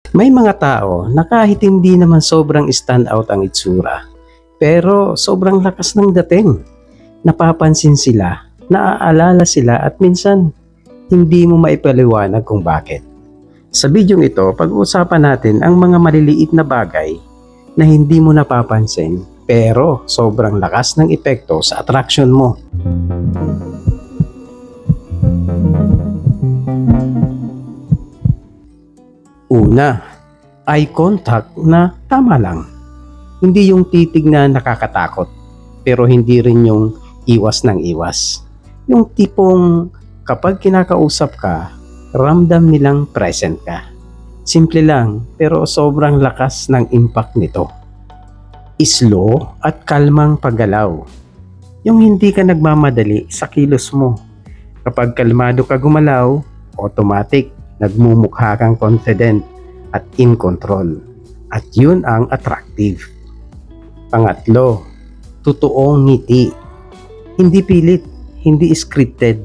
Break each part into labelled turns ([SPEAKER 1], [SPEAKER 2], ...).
[SPEAKER 1] May mga tao na kahit hindi naman sobrang stand out ang itsura, pero sobrang lakas ng dating. Napapansin sila, naaalala sila at minsan hindi mo maipaliwanag kung bakit. Sa bidyong ito, pag-uusapan natin ang mga maliliit na bagay na hindi mo napapansin pero sobrang lakas ng epekto sa attraction mo. Una, eye contact na tama lang. Hindi yung titig na nakakatakot, pero hindi rin yung iwas ng iwas. Yung tipong kapag kinakausap ka, ramdam nilang present ka. Simple lang, pero sobrang lakas ng impact nito. Slow at kalmang paggalaw. Yung hindi ka nagmamadali sa kilos mo. Kapag kalmado ka gumalaw, automatic nagmumukha kang confident at in control. At yun ang attractive. Pangatlo, totoong ngiti. Hindi pilit, hindi scripted.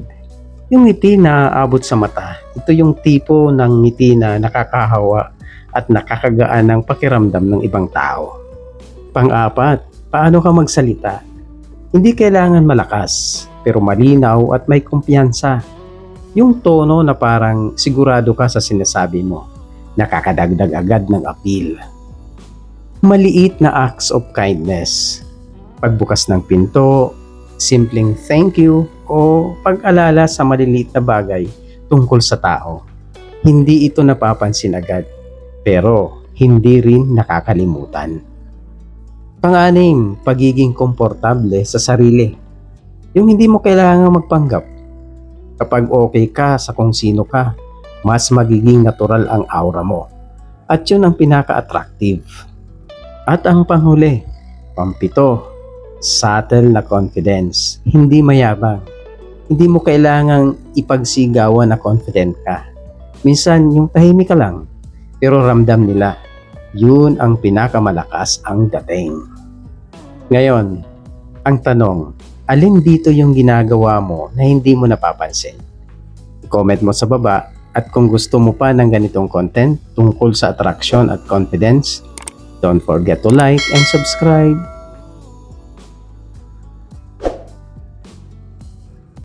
[SPEAKER 1] Yung ngiti na aabot sa mata, ito yung tipo ng ngiti na nakakahawa at nakakagaan ng pakiramdam ng ibang tao. Pang-apat, paano ka magsalita? Hindi kailangan malakas, pero malinaw at may kumpiyansa. Yung tono na parang sigurado ka sa sinasabi mo, nakakadagdag agad ng appeal. Maliit na acts of kindness. Pagbukas ng pinto, simpleng thank you o pag-alala sa maliliit na bagay tungkol sa tao. Hindi ito napapansin agad, pero hindi rin nakakalimutan. Pang-anim, pagiging komportable sa sarili. Yung hindi mo kailangang magpanggap. Kapag okay ka sa kung sino ka, mas magiging natural ang aura mo. At yun ang pinaka-attractive. At ang panghuli, pampito, subtle na confidence. Hindi mayabang. Hindi mo kailangang ipagsigawan na confident ka. Minsan, yung tahimik ka lang, pero ramdam nila. Yun ang pinakamalakas ang dating. Ngayon, ang tanong, alin dito yung ginagawa mo na hindi mo napapansin? I-comment mo sa baba at kung gusto mo pa ng ganitong content tungkol sa attraction at confidence, don't forget to like and subscribe.